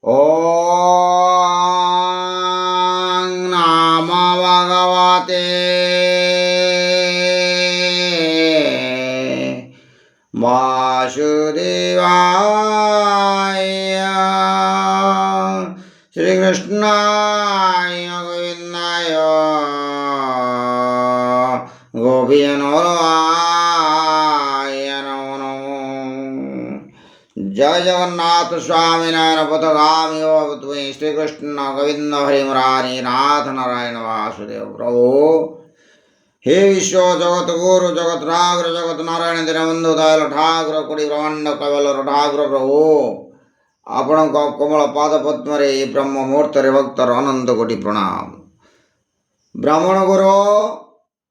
ॐ नमो भगवते वासुदेवाय श्रीकृष्णाय गोविन्दाय गोपीजनवल्लभाय नमो नमो। जय जगन्नाथ स्वामी नारायण पथगामी भवतु श्रीकृष्ण गोविंद हरि मुरारी नाथ नारायण वासुदेव प्रभु। हे विश्व जगत गुरु जगत ठाकुर जगत नारायण दीनबंधु दयाल ठाकुर कोटि ब्रह्मांड कवलर ठाकुर प्रभु आपण कोमल पाद पद्म ब्रह्म मुहूर्त भक्तर अनंत कोटि प्रणाम। ब्राह्मण गुरु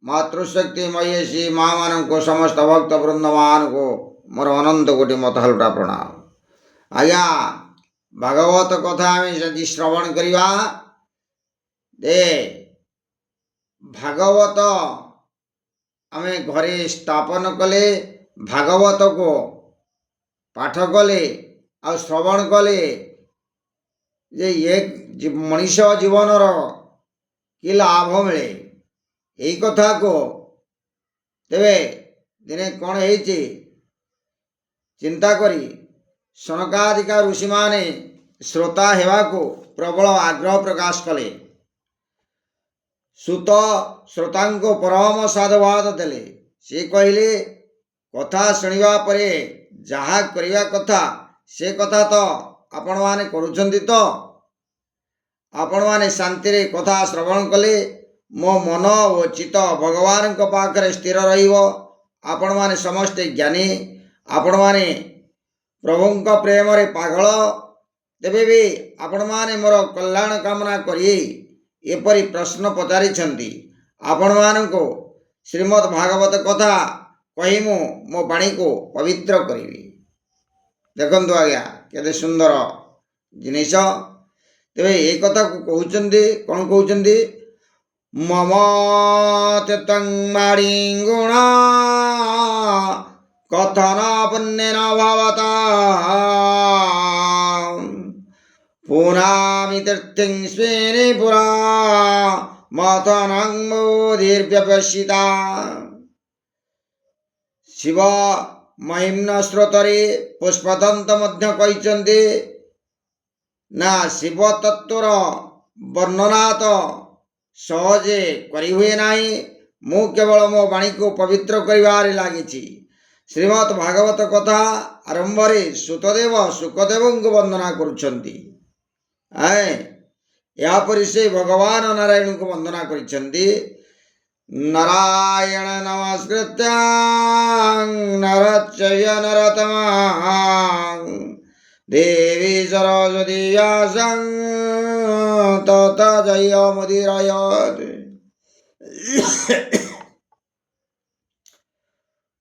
मातृशक्ति महेशी माँ मान को समस्त भक्त वृंदमान को मोर अनंत कोटि मत हलुटा प्रणाम। आज्ञा भागवत कथा आम श्रवण करवा दे भागवत आम घरे स्थापन कले भागवत को पाठ कले आ श्रवण कले जे ये मनीष जीवन कि लाभ मिले यही कथा को तेरे दिने कौन है चिंता करी सनकादिका ऋषि माने श्रोता हेवा को प्रबल आग्रह प्रकाश कले। सुत श्रोता को परम साधुवाद देले। से कहले कथा शुणा पर जहा करवा कथा से कथा तो आपण माने करुछंती तो आपण माने शांति रे कथा श्रवण कले मो मन और चित्त भगवान को पाखरे स्थिर रहिबो। आपण माने समस्त ज्ञानी आपण माने प्रभु प्रेम रे पागल तेबे भी आपण माने मोर कल्याण कामना करी एपरी प्रश्न पचारि आपण मानको श्रीमद् भागवत कथा कही मो वाणी को पवित्र करी। देखंतु आज्ञा केते सुंदर जिनिस तेबे ए कथा को कहउचंदी कोन कहउचंदी मम तेतं माडी गुणा कथन पुण्येन भवता पुनामि तीर्थिं स्वेने पुरा मथनं मोदीर्व्यपसिता। शिव महिम्न स्रोतरे पुष्पदंत मध्य कहिचंदी ना शिव तत्वर वर्णना तो सहजे करी हुए नाही। मु केवल मो वाणी को पवित्र करिवारे लागिछि। श्रीमद् भागवत कथा आरंभ रे सुतदेव सुखदेव को वंदना करुछंती। यापरि से भगवान नारायण को वंदना करिछंती। नारायण नमस्कृत्य नरच्चय नरोत्तमं देवी सरस्वती व्यासं ततो जयमुदीरयेत्।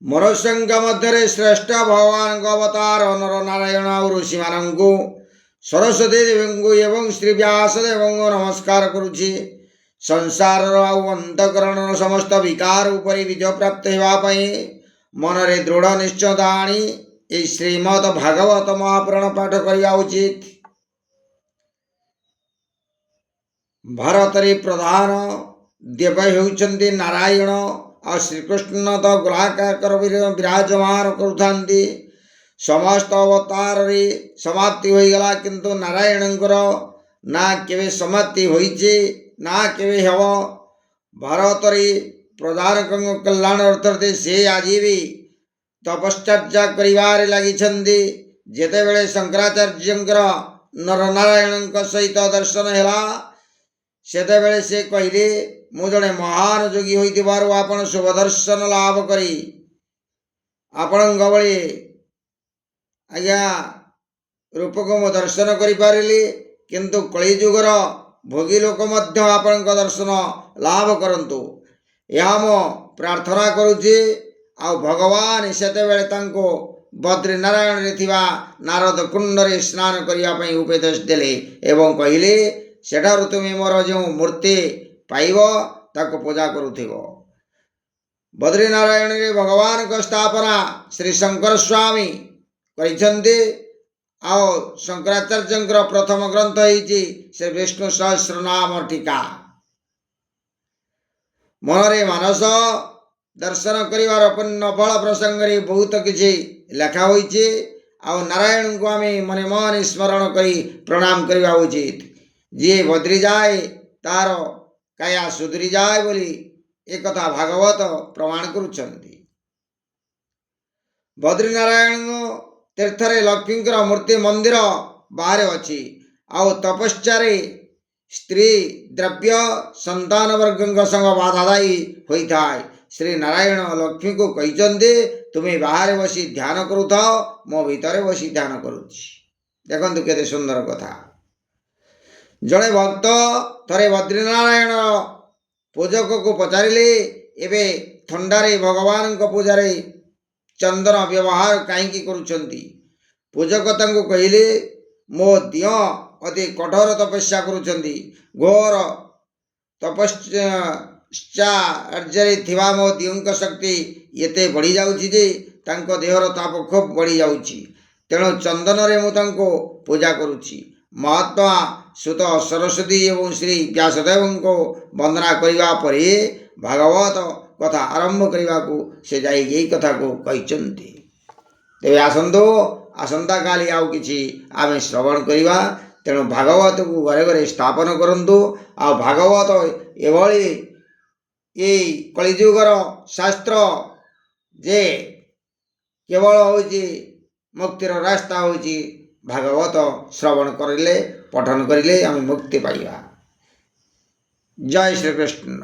मनुष्य मध्य श्रेष्ठ भगवान को अवतार नर नारायण और ऋषि मान को सरस्वती देवी को एवं श्री व्यास देव को नमस्कार करुछि। संसार अंतकरण समस्त विकार उपरि विजय प्राप्त होगापी मन रे दृढ़ निश्चयता आनी ए श्रीमद् भागवत महापुराण पाठ करवा उचित। भारत रे प्रधान देव होउचंती नारायण और श्रीकृष्ण तो ग्राहकार विराजमान करुथांती। समस्त अवतार रे समाप्ति हो गला किंतु नारायण ना केवे समाप्ति होइचे ना केवे हेब। भारत रे प्रधान कल्याण अर्थात से आज भी तपश्चर्या करिवारे लागिछंती। जेतेबेले शंकराचार्यंकर नरनारायण सहित दर्शन हैला सेतेबेले से कहले मु जड़े महान जोगी होइतिबारु आपण शुभ दर्शन लाभ करी आपण भली आज्ञा रूप को मु दर्शन करि पारिली किंतु कलिजुगर भोगी लोक मध्य आपण दर्शन लाभ करंतु या मो प्रार्थना करुछि। आ भगवान सेतेबेले तांको बद्री नारायण रे थिबा नारद कुंड रे स्नान करिया पई उपदेश देले एवं कहिले सेठारु तुमे मोर जो मूर्ति पाइब ताको पूजा करुथिबो। बद्री नारायण रे भगवान को स्थापना श्री शंकर स्वामी करिछंती। ଆଉ ଶଙ୍କରାଚାର୍ଯ୍ୟଙ୍କର ପ୍ରଥମ ଗ୍ରନ୍ଥ ହେଇଛି ସେ ବିଷ୍ଣୁ ସହସ୍ରନାମ ଟୀକା। ମନରେ ମାନସ ଦର୍ଶନ କରିବାର ପୂର୍ଣ୍ଣ ଫଳ ପ୍ରସଙ୍ଗରେ ବହୁତ କିଛି ଲେଖା ହୋଇଛି। ଆଉ ନାରାୟଣଙ୍କୁ ଆମେ ମନେ ମନେ ସ୍ମରଣ କରି ପ୍ରଣାମ କରିବା ଉଚିତ। ଯିଏ ବଦ୍ରି ଯାଏ ତାର କାୟା ସୁଧୁରି ଯାଏ ବୋଲି ଏକଥା ଭାଗବତ ପ୍ରମାଣ କରୁଛନ୍ତି। ବଦ୍ରିନାରାୟଣ ତୀର୍ଥରେ ଲକ୍ଷ୍ମୀଙ୍କର ମୂର୍ତ୍ତି ମନ୍ଦିର ବାହାରେ ଅଛି। ଆଉ ତପସ୍ୟାରେ ସ୍ତ୍ରୀ ଦ୍ରବ୍ୟ ସନ୍ତାନ ବର୍ଗଙ୍କ ସଙ୍ଗ ବାଧାଦାୟୀ ହୋଇଥାଏ। ଶ୍ରୀ ନାରାୟଣ ଲକ୍ଷ୍ମୀଙ୍କୁ କହିଛନ୍ତି ତୁମେ ବାହାରେ ବସି ଧ୍ୟାନ କରୁଥାଅ, ମୋ ଭିତରେ ବସି ଧ୍ୟାନ କରୁଛି। ଦେଖନ୍ତୁ କେତେ ସୁନ୍ଦର କଥା। ଜଣେ ଭକ୍ତ ଥରେ ବଦ୍ରିନାରାୟଣ ପୂଜକକୁ ପଚାରିଲେ, ଏବେ ଥଣ୍ଡାରେ ଭଗବାନଙ୍କ ପୂଜାରେ ଚନ୍ଦନ ବ୍ୟବହାର କାହିଁକି କରୁଛନ୍ତି? ପୂଜକ ତାଙ୍କୁ କହିଲେ, ମୋ ଦିଅ ଅତି କଠୋର ତପସ୍ୟା କରୁଛନ୍ତି। ଘୋର ତପଶ୍ଚର୍ଯ୍ୟାରେ ଥିବା ମୋ ଦିଅଙ୍କ ଶକ୍ତି ଏତେ ବଢ଼ିଯାଉଛି ଯେ ତାଙ୍କ ଦେହର ତାପ ଖୁବ୍ ବଢ଼ିଯାଉଛି। ତେଣୁ ଚନ୍ଦନରେ ମୁଁ ତାଙ୍କୁ ପୂଜା କରୁଛି। ମହାତ୍ମା ସୁତ ସରସ୍ୱତୀ ଏବଂ ଶ୍ରୀ ବ୍ୟାସଦେବଙ୍କୁ ବନ୍ଦନା କରିବା ପରେ ଭାଗବତ କଥା ଆରମ୍ଭ କରିବାକୁ ସେ ଯାଇ ଏହି କଥାକୁ କହିଛନ୍ତି। ତେବେ ଆସନ୍ତୁ ଆସନ୍ତାକାଲି ଆଉ କିଛି ଆମେ ଶ୍ରବଣ କରିବା। ତେଣୁ ଭାଗବତକୁ ଘରେ ଘରେ ସ୍ଥାପନ କରନ୍ତୁ। ଆଉ ଭାଗବତ ଏଭଳି ଏଇ କଳିଯୁଗର ଶାସ୍ତ୍ର ଯେ କେବଳ ହେଉଛି ମୁକ୍ତିର ରାସ୍ତା ହେଉଛି ଭାଗବତ ଶ୍ରବଣ କରିଲେ, ପଠନ କରିଲେ ଆମେ ମୁକ୍ତି ପାଇବା। ଜୟ ଶ୍ରୀକୃଷ୍ଣ।